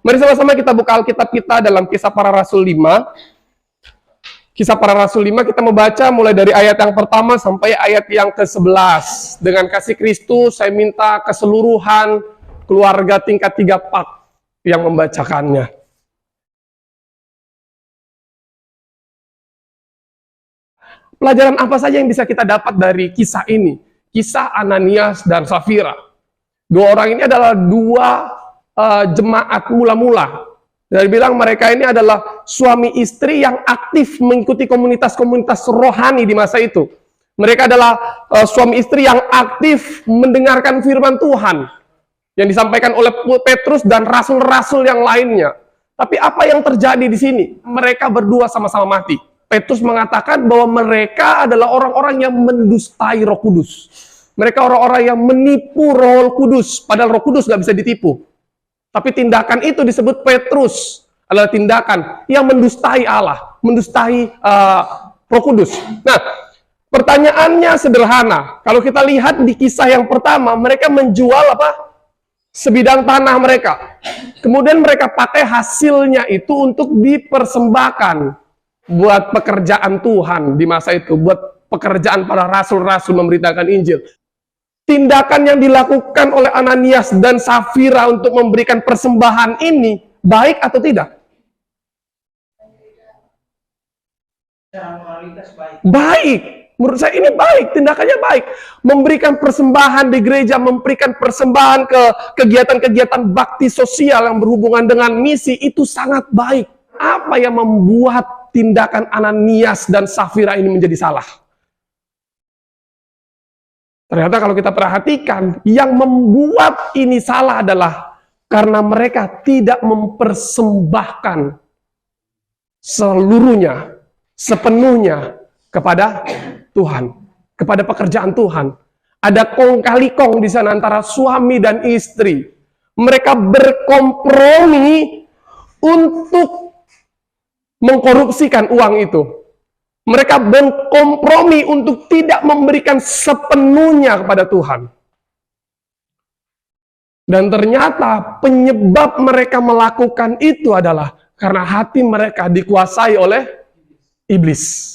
Mari sama-sama kita buka Alkitab kita dalam Kisah Para Rasul 5. Kisah Para Rasul 5 kita membaca mulai dari ayat yang pertama sampai ayat yang ke-11. Dengan kasih Kristus saya minta keseluruhan keluarga tingkat 3 pak yang membacakannya. Pelajaran apa saja yang bisa kita dapat dari kisah ini? Kisah Ananias dan Safira. Dua orang ini adalah dua jemaat mula-mula. Dari bilang mereka ini adalah suami istri yang aktif mengikuti komunitas-komunitas rohani di masa itu. Mereka adalah suami istri yang aktif mendengarkan firman Tuhan yang disampaikan oleh Petrus dan rasul-rasul yang lainnya. Tapi apa yang terjadi di sini? Mereka berdua sama-sama mati. Petrus mengatakan bahwa mereka adalah orang-orang yang mendustai Roh Kudus. Mereka orang-orang yang menipu Roh Kudus, padahal Roh Kudus nggak bisa ditipu. Tapi tindakan itu disebut Petrus adalah tindakan yang mendustai Allah, mendustai Roh Kudus. Nah, pertanyaannya sederhana. Kalau kita lihat di kisah yang pertama, mereka menjual apa? Sebidang tanah mereka. Kemudian mereka pakai hasilnya itu untuk dipersembahkan buat pekerjaan Tuhan di masa itu, buat pekerjaan para rasul-rasul memberitakan Injil. Tindakan yang dilakukan oleh Ananias dan Safira untuk memberikan persembahan ini baik atau tidak? Baik. Menurut saya ini baik, tindakannya baik. Memberikan persembahan di gereja, memberikan persembahan ke kegiatan-kegiatan bakti sosial yang berhubungan dengan misi, itu sangat baik. Apa yang membuat tindakan Ananias dan Safira ini menjadi salah? Ternyata kalau kita perhatikan, yang membuat ini salah adalah karena mereka tidak mempersembahkan seluruhnya, sepenuhnya kepada Tuhan, kepada pekerjaan Tuhan. Ada kong kali kong di sana antara suami dan istri. Mereka berkompromi untuk mengkorupsikan uang itu. Mereka berkompromi untuk tidak memberikan sepenuhnya kepada Tuhan. Dan ternyata penyebab mereka melakukan itu adalah karena hati mereka dikuasai oleh iblis.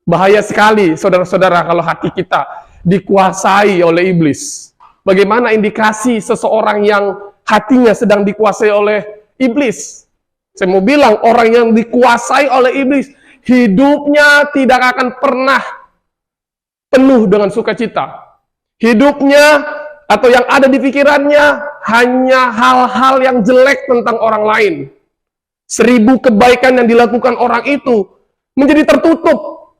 Bahaya sekali, saudara-saudara, kalau hati kita dikuasai oleh iblis. Bagaimana indikasi seseorang yang hatinya sedang dikuasai oleh iblis? Saya mau bilang, orang yang dikuasai oleh iblis, hidupnya tidak akan pernah penuh dengan sukacita. Hidupnya atau yang ada di pikirannya hanya hal-hal yang jelek tentang orang lain. 1000 kebaikan yang dilakukan orang itu menjadi tertutup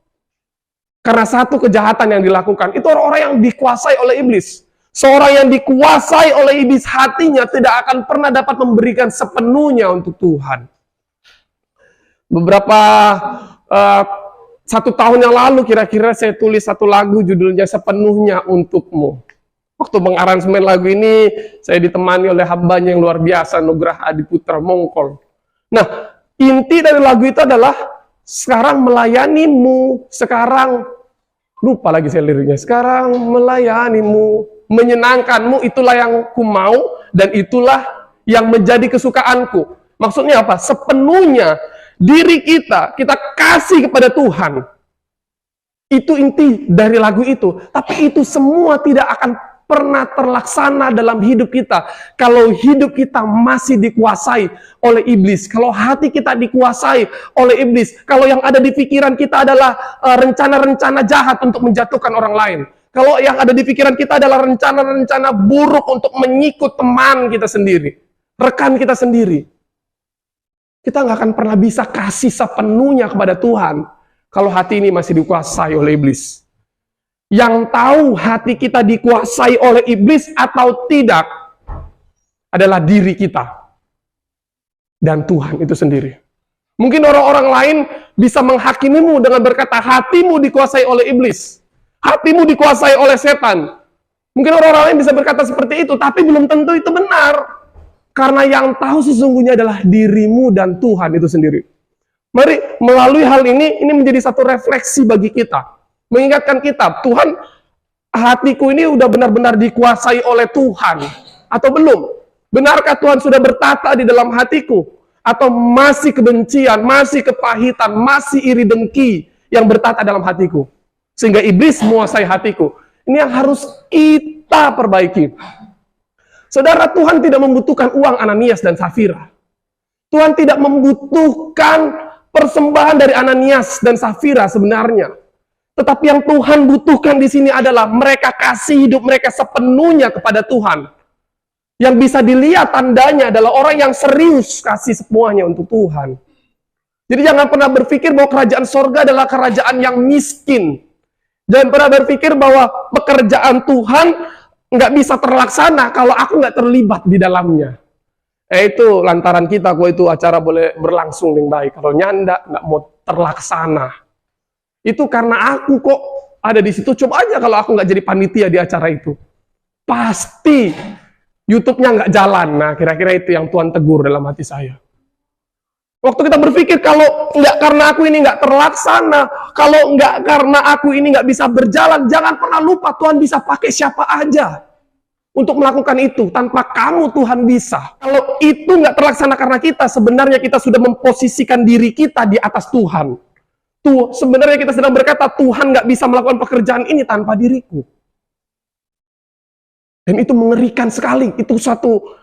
karena satu kejahatan yang dilakukan. Itu orang-orang yang dikuasai oleh iblis. Seorang yang dikuasai oleh iblis, hatinya tidak akan pernah dapat memberikan sepenuhnya untuk Tuhan. Beberapa 1 tahun yang lalu kira-kira saya tulis satu lagu judulnya Sepenuhnya Untukmu. Waktu mengaransemen lagu ini saya ditemani oleh hambanya yang luar biasa, Nugrah Adiputra Mongkol. Nah, inti dari lagu itu adalah sekarang melayanimu, sekarang lupa lagi saya liriknya. Sekarang melayanimu, menyenangkanmu, itulah yang ku mau dan itulah yang menjadi kesukaanku. Maksudnya apa? Sepenuhnya diri kita kasih kepada Tuhan. Itu inti dari lagu itu. Tapi itu semua tidak akan pernah terlaksana dalam hidup kita kalau hidup kita masih dikuasai oleh iblis. Kalau hati kita dikuasai oleh iblis, kalau yang ada di pikiran kita adalah rencana-rencana jahat untuk menjatuhkan orang lain. Kalau yang ada di pikiran kita adalah rencana-rencana buruk untuk menyikut teman kita sendiri, rekan kita sendiri. Kita nggak akan pernah bisa kasih sepenuhnya kepada Tuhan kalau hati ini masih dikuasai oleh iblis. Yang tahu hati kita dikuasai oleh iblis atau tidak adalah diri kita dan Tuhan itu sendiri. Mungkin orang-orang lain bisa menghakimimu dengan berkata hatimu dikuasai oleh iblis, hatimu dikuasai oleh setan. Mungkin orang-orang lain bisa berkata seperti itu, tapi belum tentu itu benar. Karena yang tahu sesungguhnya adalah dirimu dan Tuhan itu sendiri. Mari melalui hal ini menjadi satu refleksi bagi kita. Mengingatkan kita, Tuhan, hatiku ini udah benar-benar dikuasai oleh Tuhan atau belum? Benarkah Tuhan sudah bertata di dalam hatiku? Atau masih kebencian, masih kepahitan, masih iri dengki yang bertata dalam hatiku? Sehingga iblis menguasai hatiku. Ini yang harus kita perbaiki. Saudara, Tuhan tidak membutuhkan uang Ananias dan Safira. Tuhan tidak membutuhkan persembahan dari Ananias dan Safira sebenarnya. Tetapi yang Tuhan butuhkan di sini adalah mereka kasih hidup mereka sepenuhnya kepada Tuhan. Yang bisa dilihat tandanya adalah orang yang serius kasih semuanya untuk Tuhan. Jadi jangan pernah berpikir bahwa kerajaan sorga adalah kerajaan yang miskin. Jangan pernah berpikir bahwa pekerjaan Tuhan nggak bisa terlaksana kalau aku nggak terlibat di dalamnya. Itu lantaran kita, kok itu acara boleh berlangsung dengan baik. Kalau nyanda nggak mau terlaksana. Itu karena aku kok ada di situ. Coba aja kalau aku nggak jadi panitia di acara itu. Pasti YouTube-nya nggak jalan. Nah, kira-kira itu yang Tuhan tegur dalam hati saya. Waktu kita berpikir kalau nggak karena aku ini nggak terlaksana, kalau nggak karena aku ini nggak bisa berjalan, jangan pernah lupa Tuhan bisa pakai siapa aja untuk melakukan itu. Tanpa kamu Tuhan bisa. Kalau itu nggak terlaksana karena kita, sebenarnya kita sudah memposisikan diri kita di atas Tuhan. Tuh, sebenarnya kita sedang berkata Tuhan nggak bisa melakukan pekerjaan ini tanpa diriku. Dan itu mengerikan sekali. Itu suatu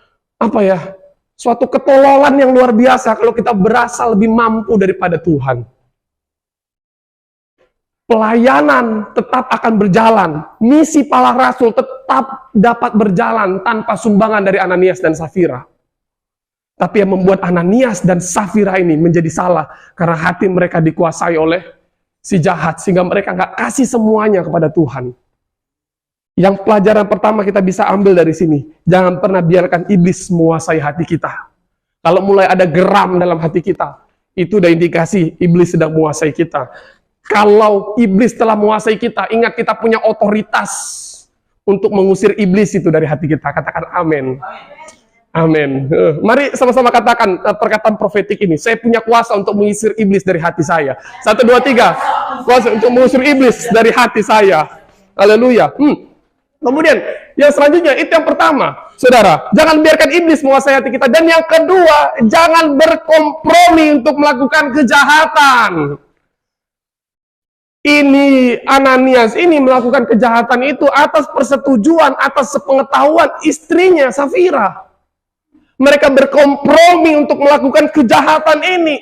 suatu ketololan yang luar biasa kalau kita berasa lebih mampu daripada Tuhan. Pelayanan tetap akan berjalan. Misi para rasul tetap dapat berjalan tanpa sumbangan dari Ananias dan Safira. Tapi yang membuat Ananias dan Safira ini menjadi salah karena hati mereka dikuasai oleh si jahat sehingga mereka nggak kasih semuanya kepada Tuhan. Yang pelajaran pertama kita bisa ambil dari sini, jangan pernah biarkan iblis menguasai hati kita. Kalau mulai ada geram dalam hati kita, itu udah indikasi iblis sedang menguasai kita. Kalau iblis telah menguasai kita, ingat kita punya otoritas untuk mengusir iblis itu dari hati kita. Katakan amin. Amin. Mari sama-sama katakan perkataan profetik ini. Saya punya kuasa untuk mengusir iblis dari hati saya. 1, 2, 3. Kuasa untuk mengusir iblis dari hati saya. Haleluya. Kemudian, yang selanjutnya, itu yang pertama. Saudara, jangan biarkan iblis menguasai hati kita. Dan yang kedua, jangan berkompromi untuk melakukan kejahatan. Ini, Ananias ini melakukan kejahatan itu atas persetujuan, atas sepengetahuan istrinya, Safira. Mereka berkompromi untuk melakukan kejahatan ini.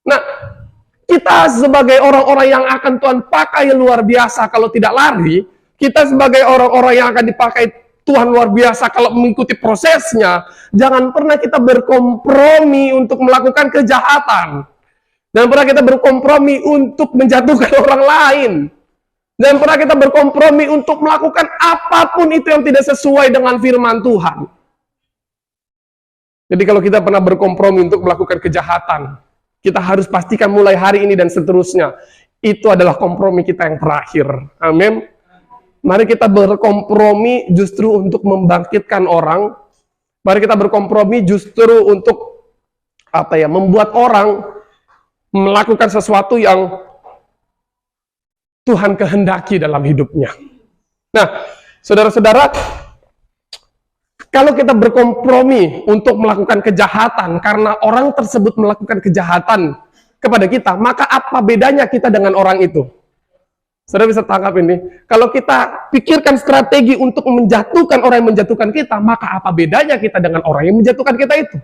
Nah, kita sebagai orang-orang yang akan Tuhan pakai luar biasa kalau tidak lari, kita sebagai orang-orang yang akan dipakai Tuhan luar biasa kalau mengikuti prosesnya, jangan pernah kita berkompromi untuk melakukan kejahatan. Jangan pernah kita berkompromi untuk menjatuhkan orang lain. Jangan pernah kita berkompromi untuk melakukan apapun itu yang tidak sesuai dengan firman Tuhan. Jadi kalau kita pernah berkompromi untuk melakukan kejahatan, kita harus pastikan mulai hari ini dan seterusnya, itu adalah kompromi kita yang terakhir. Amin. Mari kita berkompromi justru untuk membangkitkan orang. Mari kita berkompromi justru untuk membuat orang melakukan sesuatu yang Tuhan kehendaki dalam hidupnya. Nah, saudara-saudara, kalau kita berkompromi untuk melakukan kejahatan karena orang tersebut melakukan kejahatan kepada kita, maka apa bedanya kita dengan orang itu? Saudara bisa tangkap ini. Kalau kita pikirkan strategi untuk menjatuhkan orang yang menjatuhkan kita, maka apa bedanya kita dengan orang yang menjatuhkan kita itu?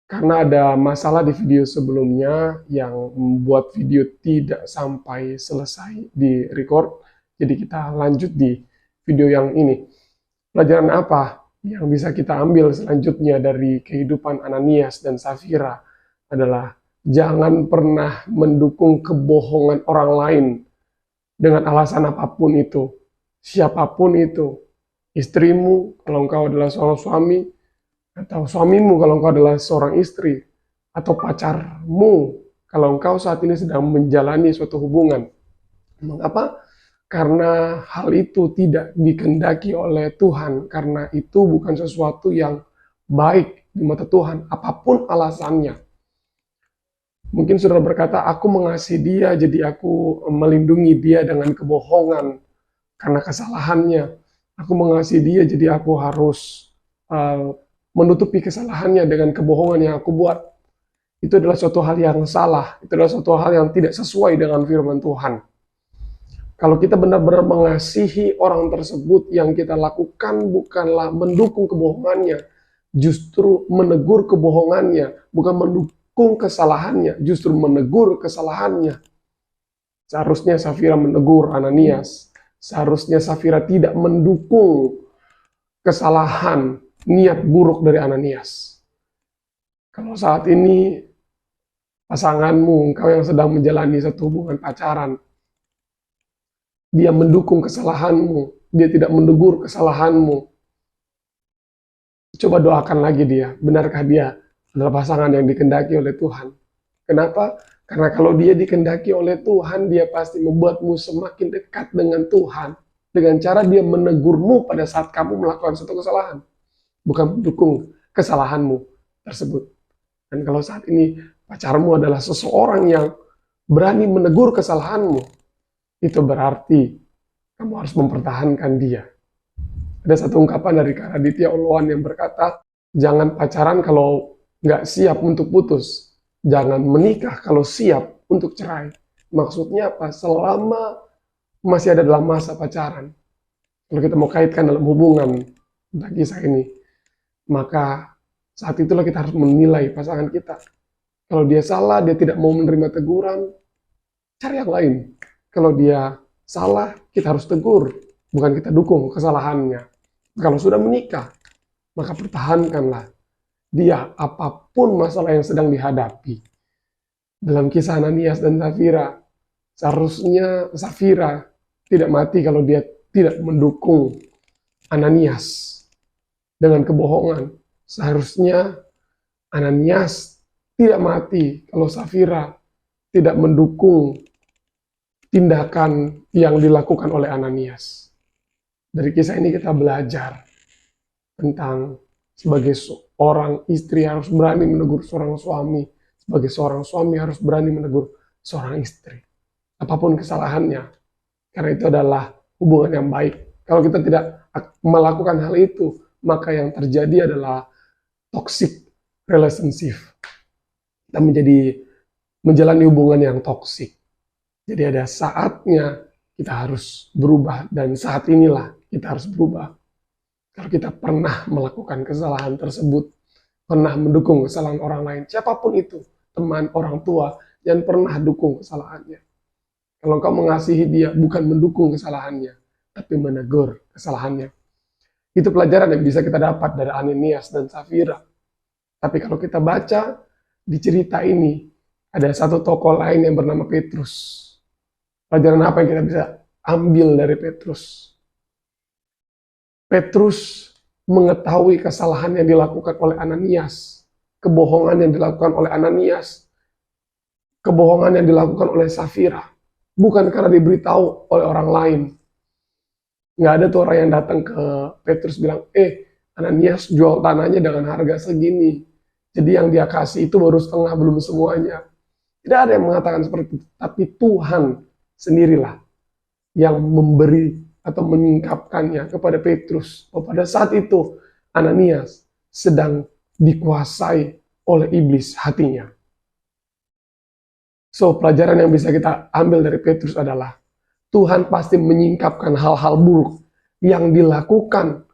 Karena ada masalah di video sebelumnya yang membuat video tidak sampai selesai di record. Jadi kita lanjut di video yang ini. Pelajaran apa yang bisa kita ambil selanjutnya dari kehidupan Ananias dan Safira adalah jangan pernah mendukung kebohongan orang lain dengan alasan apapun itu. Siapapun itu. Istrimu kalau engkau adalah seorang suami, atau suamimu kalau engkau adalah seorang istri, atau pacarmu kalau engkau saat ini sedang menjalani suatu hubungan. Mengapa? Karena hal itu tidak dikehendaki oleh Tuhan, karena itu bukan sesuatu yang baik di mata Tuhan, apapun alasannya. Mungkin saudara berkata, aku mengasihi dia, jadi aku melindungi dia dengan kebohongan karena kesalahannya. Aku mengasihi dia, jadi aku harus menutupi kesalahannya dengan kebohongan yang aku buat. Itu adalah suatu hal yang salah. Itu adalah suatu hal yang tidak sesuai dengan firman Tuhan. Kalau kita benar-benar mengasihi orang tersebut, yang kita lakukan bukanlah mendukung kebohongannya, justru menegur kebohongannya, bukan mendukung kesalahannya, justru menegur kesalahannya. Seharusnya Safira menegur Ananias. Seharusnya Safira tidak mendukung kesalahan, niat buruk dari Ananias. Kalau saat ini pasanganmu, engkau yang sedang menjalani satu hubungan pacaran, dia mendukung kesalahanmu, dia tidak menegur kesalahanmu, coba doakan lagi dia. Benarkah dia adalah pasangan yang dikehendaki oleh Tuhan? Kenapa? Karena kalau dia dikehendaki oleh Tuhan, dia pasti membuatmu semakin dekat dengan Tuhan dengan cara dia menegurmu pada saat kamu melakukan suatu kesalahan, bukan mendukung kesalahanmu tersebut. Dan kalau saat ini pacarmu adalah seseorang yang berani menegur kesalahanmu, itu berarti kamu harus mempertahankan dia. Ada satu ungkapan dari Kak Raditya Oloan yang berkata, jangan pacaran kalau nggak siap untuk putus. Jangan menikah kalau siap untuk cerai. Maksudnya apa? Selama masih ada dalam masa pacaran. Kalau kita mau kaitkan dalam hubungan tentang kisah ini, maka saat itulah kita harus menilai pasangan kita. Kalau dia salah, dia tidak mau menerima teguran, cari yang lain. Kalau dia salah, kita harus tegur, bukan kita dukung kesalahannya. Kalau sudah menikah, maka pertahankanlah dia apapun masalah yang sedang dihadapi. Dalam kisah Ananias dan Safira, seharusnya Safira tidak mati kalau dia tidak mendukung Ananias dengan kebohongan. Seharusnya Ananias tidak mati kalau Safira tidak mendukung tindakan yang dilakukan oleh Ananias. Dari kisah ini kita belajar tentang sebagai seorang istri harus berani menegur seorang suami, sebagai seorang suami harus berani menegur seorang istri, apapun kesalahannya, karena itu adalah hubungan yang baik. Kalau kita tidak melakukan hal itu, maka yang terjadi adalah toxic relationship. Kita menjalani hubungan yang toksik. Jadi ada saatnya kita harus berubah, dan saat inilah kita harus berubah. Kalau kita pernah melakukan kesalahan tersebut, pernah mendukung kesalahan orang lain, siapapun itu, teman, orang tua, jangan pernah dukung kesalahannya. Kalau kau mengasihi dia, bukan mendukung kesalahannya, tapi menegur kesalahannya. Itu pelajaran yang bisa kita dapat dari Ananias dan Safira. Tapi kalau kita baca di cerita ini, ada satu tokoh lain yang bernama Petrus. Pelajaran apa yang kita bisa ambil dari Petrus? Petrus mengetahui kesalahan yang dilakukan oleh Ananias, kebohongan yang dilakukan oleh Ananias, kebohongan yang dilakukan oleh Safira, bukan karena diberitahu oleh orang lain. Nggak ada tuh orang yang datang ke Petrus bilang, Ananias jual tanahnya dengan harga segini, jadi yang dia kasih itu baru setengah, belum semuanya. Tidak ada yang mengatakan seperti itu, tapi Tuhan sendirilah yang memberi atau menyingkapkannya kepada Petrus. Pada saat itu Ananias sedang dikuasai oleh iblis hatinya. So, pelajaran yang bisa kita ambil dari Petrus adalah Tuhan pasti menyingkapkan hal-hal buruk yang dilakukan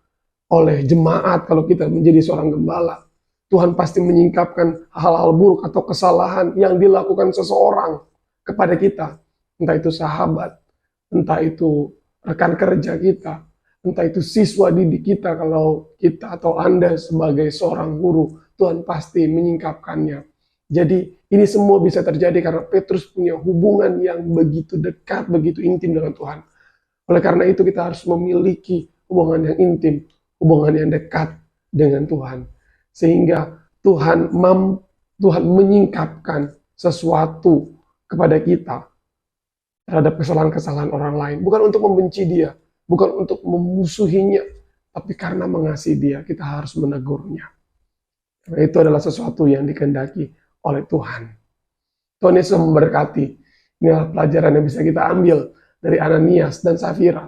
oleh jemaat. Kalau kita menjadi seorang gembala, Tuhan pasti menyingkapkan hal-hal buruk atau kesalahan yang dilakukan seseorang kepada kita. Entah itu sahabat, entah itu rekan kerja kita, entah itu siswa didik kita, kalau kita atau Anda sebagai seorang guru, Tuhan pasti menyingkapkannya. Jadi ini semua bisa terjadi karena Petrus punya hubungan yang begitu dekat, begitu intim dengan Tuhan. Oleh karena itu kita harus memiliki hubungan yang intim, hubungan yang dekat dengan Tuhan. Sehingga Tuhan menyingkapkan sesuatu kepada kita terhadap kesalahan-kesalahan orang lain. Bukan untuk membenci dia, bukan untuk memusuhinya, tapi karena mengasihi dia, kita harus menegurnya. Karena itu adalah sesuatu yang dikehendaki oleh Tuhan. Tuhan Yesus memberkati. Inilah pelajaran yang bisa kita ambil dari Ananias dan Safira.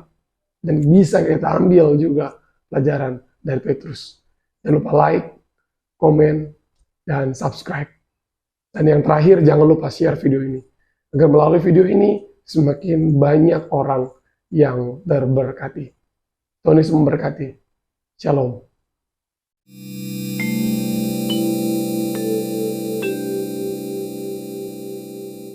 Dan bisa kita ambil juga pelajaran dari Petrus. Jangan lupa like, komen, dan subscribe. Dan yang terakhir, jangan lupa share video ini. Agar melalui video ini, semakin banyak orang yang terberkati. Tuhan Yesus memberkati. Shalom.